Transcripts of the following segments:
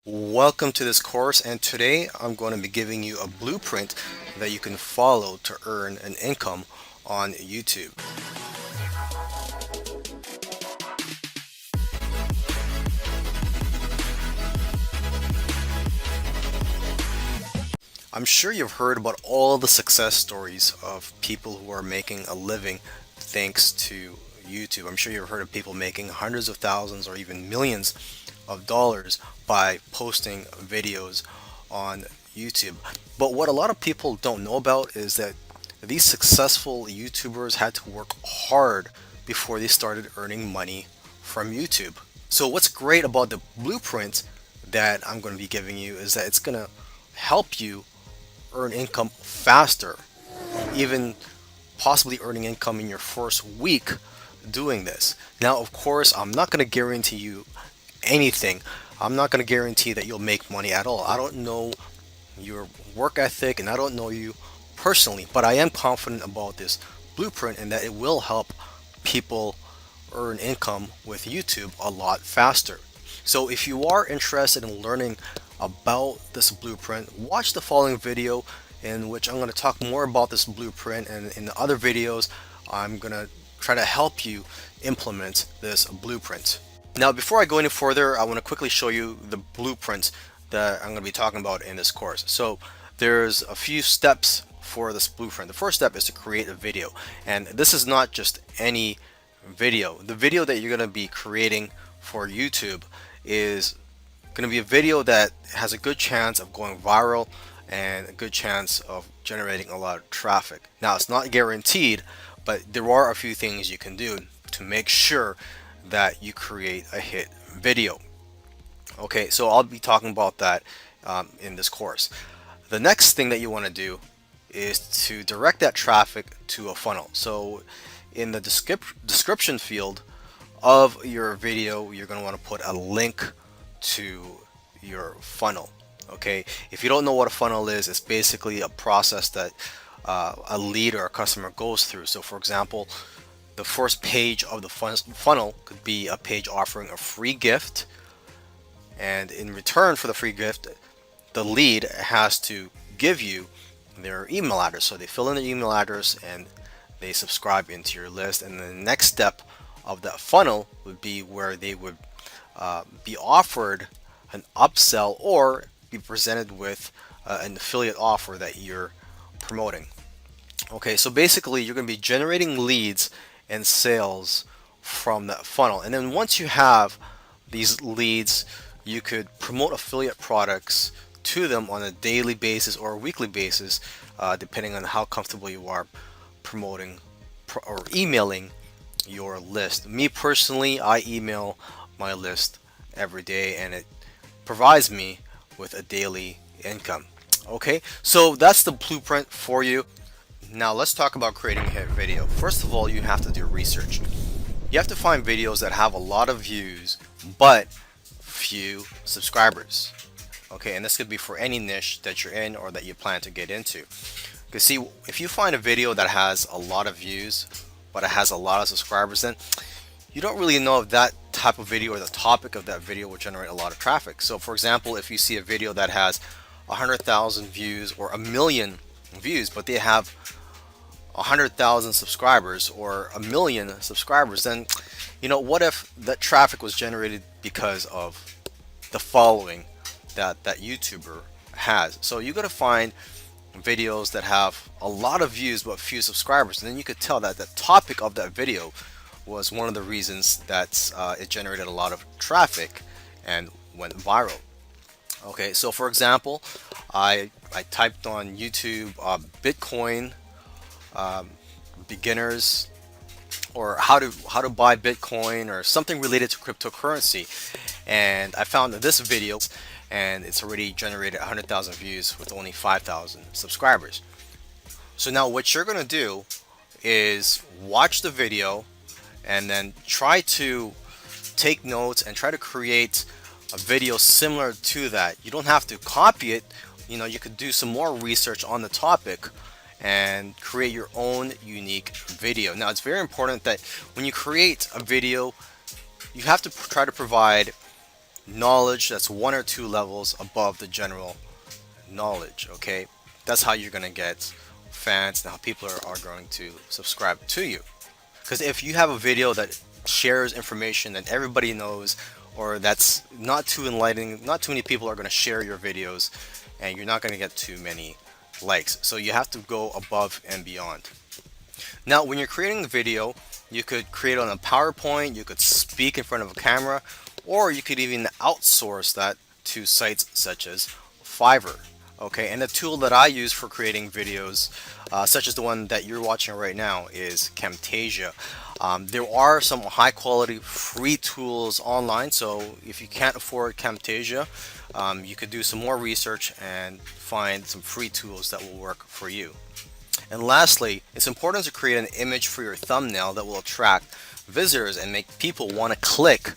Welcome to this course, and today I'm going to be giving you a blueprint that you can follow to earn an income on YouTube. I'm sure you've heard about all the success stories of people who are making a living thanks to YouTube. I'm sure you've heard of people making hundreds of thousands or even millions of dollars by posting videos on YouTube. But what a lot of people don't know about is that these successful YouTubers had to work hard before they started earning money from YouTube. So what's great about the blueprint that I'm going to be giving you is that it's going to help you earn income faster, even possibly earning income in your first week doing this. Now, of course, I'm not going to guarantee you anything. I'm not going to guarantee that you'll make money at all. I don't know your work ethic and I don't know you personally, but I am confident about this blueprint and that it will help people earn income with YouTube a lot faster. So if you are interested in learning about this blueprint, watch the following video in which I'm going to talk more about this blueprint, and in the other videos I'm going to try to help you implement this blueprint. Now before I go any further, I want to quickly show you the blueprint that I'm going to be talking about in this course. So there's a few steps for this blueprint. The first step is to create a video, and this is not just any video. The video that you're going to be creating for YouTube is going to be a video that has a good chance of going viral and a good chance of generating a lot of traffic. Now, it's not guaranteed, but there are a few things you can do to make sure that you create a hit video. Okay, so I'll be talking about that in this course. The next thing that you want to do is to direct that traffic to a funnel. So in the description field of your video, you're going to want to put a link to your funnel. Okay, if you don't know what a funnel is, it's basically a process that a lead or a customer goes through. So for example, the first page of the funnel could be a page offering a free gift, and in return for the free gift, the lead has to give you their email address. So they fill in their email address and they subscribe into your list, and the next step of that funnel would be where they would be offered an upsell or be presented with an affiliate offer that you're promoting. Okay, so basically you're going to be generating leads and sales from that funnel, and then once you have these leads, you could promote affiliate products to them on a daily basis or a weekly basis, depending on how comfortable you are promoting or emailing your list. Me personally, I email my list every day and it provides me with a daily income. Okay, so that's the blueprint for you. Now let's talk about creating a hit video. First of all, you have to do research. You have to find videos that have a lot of views but few subscribers. Okay, and this could be for any niche that you're in or that you plan to get into. Because see, if you find a video that has a lot of views but it has a lot of subscribers, then you don't really know if that type of video or the topic of that video will generate a lot of traffic. So for example, if you see a video that has 100,000 views or a million views but they have 100,000 subscribers or a million subscribers, then what if that traffic was generated because of the following that YouTuber has? So you got to find videos that have a lot of views but few subscribers, and then you could tell that the topic of that video was one of the reasons that it generated a lot of traffic and went viral. Okay, so for example, I typed on YouTube Bitcoin beginners, or how to buy Bitcoin, or something related to cryptocurrency, and I found this video, and it's already generated 100,000 views with only 5,000 subscribers. So now what you're gonna do is watch the video and then try to take notes and try to create a video similar to that. You don't have to copy it. You could do some more research on the topic and create your own unique video. Now, it's very important that when you create a video, you have to try to provide knowledge that's one or two levels above the general knowledge. Okay, that's how you're gonna get fans and how people are going to subscribe to you. Because if you have a video that shares information that everybody knows, or that's not too enlightening, not too many people are going to share your videos, and you're not going to get too many likes. So you have to go above and beyond. Now, when you're creating the video, you could create on a PowerPoint, you could speak in front of a camera, or you could even outsource that to sites such as Fiverr. Okay, and the tool that I use for creating videos, such as the one that you're watching right now, is Camtasia. There are some high quality free tools online, so if you can't afford Camtasia, you could do some more research and find some free tools that will work for you. And lastly, it's important to create an image for your thumbnail that will attract visitors and make people want to click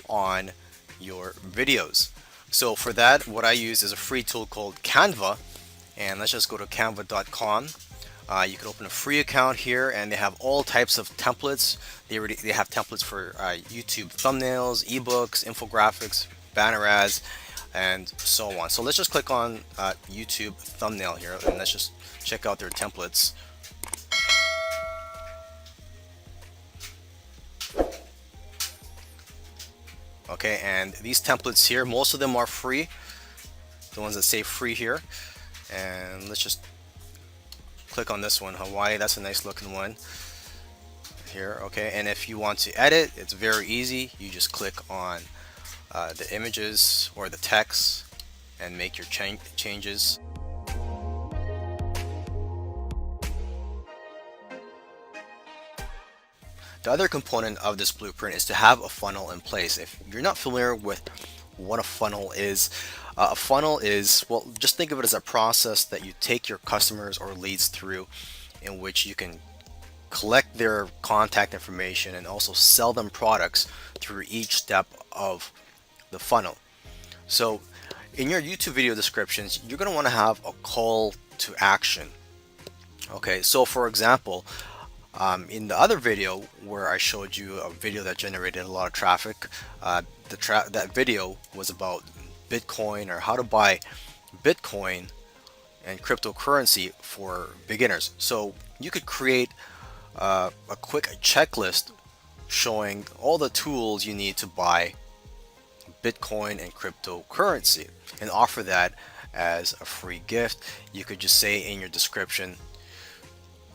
on your videos. So for that, what I use is a free tool called Canva, and let's just go to canva.com. You can open a free account here, and they have all types of templates. They have templates for YouTube thumbnails, ebooks, infographics, banner ads, and so on. So let's just click on YouTube thumbnail here, and let's just check out their templates. Okay, and these templates here, most of them are free, the ones that say free here. And let's just click on this one, Hawaii. That's a nice looking one here. Okay, and if you want to edit, it's very easy. You just click on the images or the text and make your changes. The other component of this blueprint is to have a funnel in place. If you're not familiar with what a funnel is, well, just think of it as a process that you take your customers or leads through, in which you can collect their contact information and also sell them products through each step of the funnel. So in your YouTube video descriptions, you're going to want to have a call to action. Okay, so for example, in the other video where I showed you a video that generated a lot of traffic, that video was about Bitcoin, or how to buy Bitcoin and cryptocurrency for beginners. So you could create a quick checklist showing all the tools you need to buy Bitcoin and cryptocurrency and offer that as a free gift. You could just say in your description,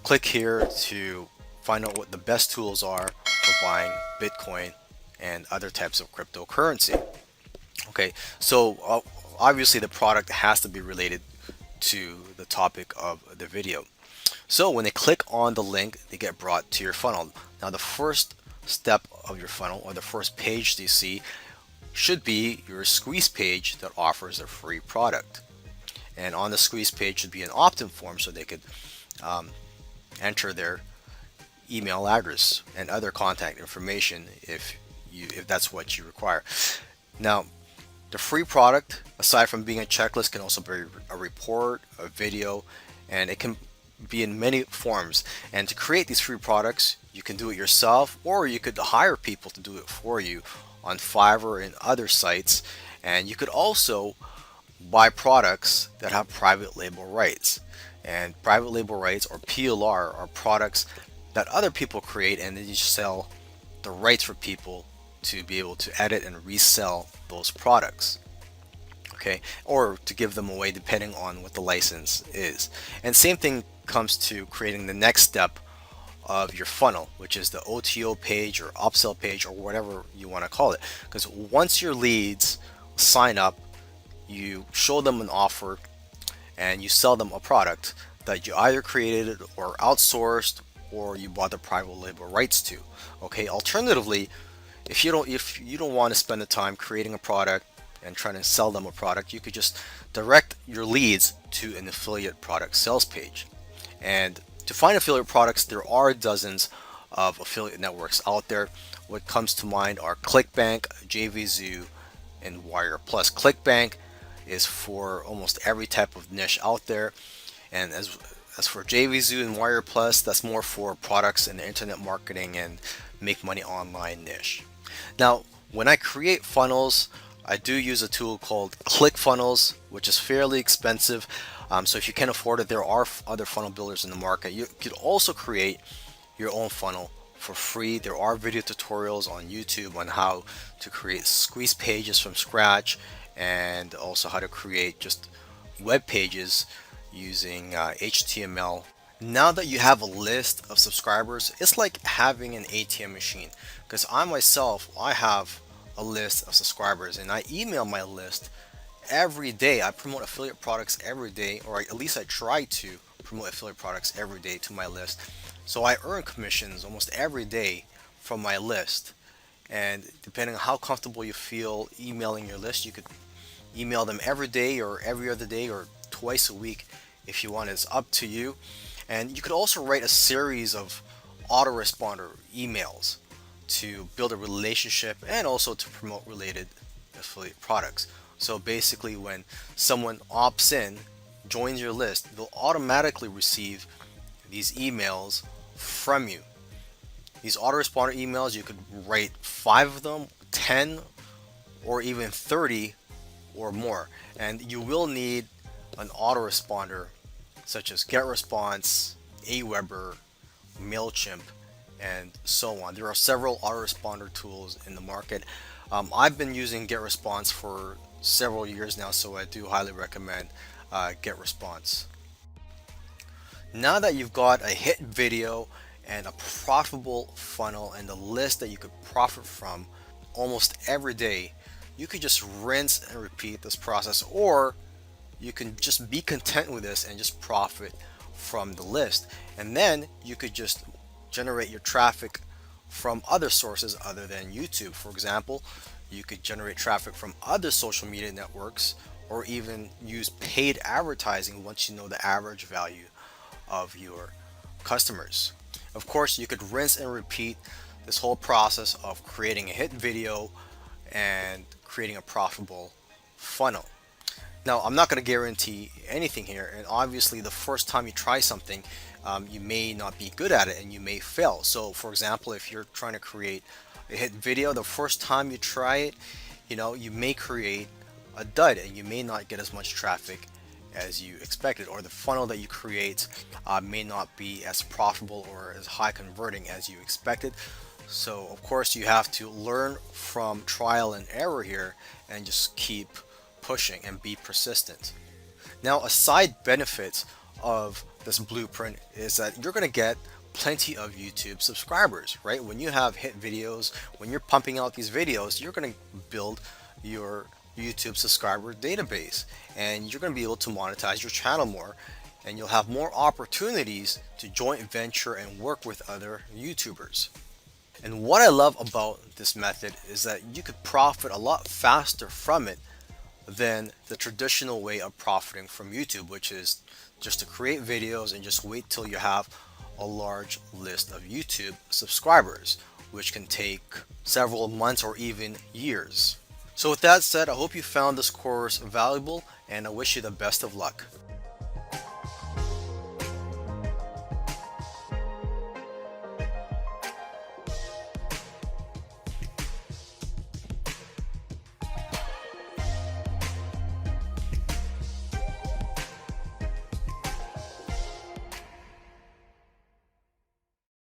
click here to find out what the best tools are for buying Bitcoin and other types of cryptocurrency. Okay, so obviously the product has to be related to the topic of the video. So when they click on the link, they get brought to your funnel. Now the first step of your funnel, or the first page you see, should be your squeeze page that offers a free product. And on the squeeze page should be an opt-in form, so they could enter their email address and other contact information if that's what you require. Now, the free product, aside from being a checklist, can also be a report, a video, and it can be in many forms. And to create these free products, you can do it yourself, or you could hire people to do it for you on Fiverr and other sites. And you could also buy products that have private label rights. And private label rights, or PLR, are products that other people create, and then you sell the rights for people to be able to edit and resell those products. Okay, or to give them away depending on what the license is. And same thing comes to creating the next step of your funnel, which is the OTO page or upsell page, or whatever you want to call it. Because once your leads sign up, you show them an offer and you sell them a product that you either created or outsourced, or you bought the private label rights to. Okay, alternatively, if you don't want to spend the time creating a product and trying to sell them a product, you could just direct your leads to an affiliate product sales page. And to find affiliate products, there are dozens of affiliate networks out there. What comes to mind are ClickBank, JVZoo, and Wire Plus. ClickBank is for almost every type of niche out there, and as for JVZoo and Wire Plus, that's more for products in the internet marketing and make money online niche. Now, when I create funnels I do use a tool called ClickFunnels, which is fairly expensive. So if you can't afford it, there are other funnel builders in the market. You could also create your own funnel for free. There are video tutorials on YouTube on how to create squeeze pages from scratch, and also how to create just web pages using HTML. Now that you have a list of subscribers, it's like having an ATM machine. Because I myself, I have a list of subscribers, and I email my list every day. I promote affiliate products every day, or at least I try to promote affiliate products every day to my list. So I earn commissions almost every day from my list. And depending on how comfortable you feel emailing your list, you could email them every day or every other day or twice a week if you want. It's up to you. And you could also write a series of autoresponder emails to build a relationship and also to promote related affiliate products. So basically, when someone opts in, joins your list, they'll automatically receive these emails from you. These autoresponder emails, you could write 5 of them, 10, or even 30 or more. And you will need an autoresponder such as GetResponse, Aweber, MailChimp, and so on. There are several autoresponder tools in the market. I've been using GetResponse for several years now, so I do highly recommend GetResponse. Now that you've got a hit video and a profitable funnel and a list that you could profit from almost every day, you could just rinse and repeat this process, or you can just be content with this and just profit from the list. And then you could just generate your traffic from other sources other than YouTube. For example, you could generate traffic from other social media networks, or even use paid advertising once you know the average value of your customers. Of course, you could rinse and repeat this whole process of creating a hit video and creating a profitable funnel. Now, I'm not going to guarantee anything here, and obviously the first time you try something, you may not be good at it and you may fail. So for example, if you're trying to create a hit video, the first time you try it, you may create a dud and you may not get as much traffic as you expected, or the funnel that you create may not be as profitable or as high converting as you expected. So of course you have to learn from trial and error here and just keep pushing and be persistent. Now, a side benefit of this blueprint is that you're going to get plenty of YouTube subscribers, right? When you have hit videos, when you're pumping out these videos, you're going to build your YouTube subscriber database, and you're going to be able to monetize your channel more, and you'll have more opportunities to joint venture and work with other YouTubers. And what I love about this method is that you could profit a lot faster from it than the traditional way of profiting from YouTube, which is just to create videos and just wait till you have a large list of YouTube subscribers, which can take several months or even years. So with that said, I hope you found this course valuable, and I wish you the best of luck.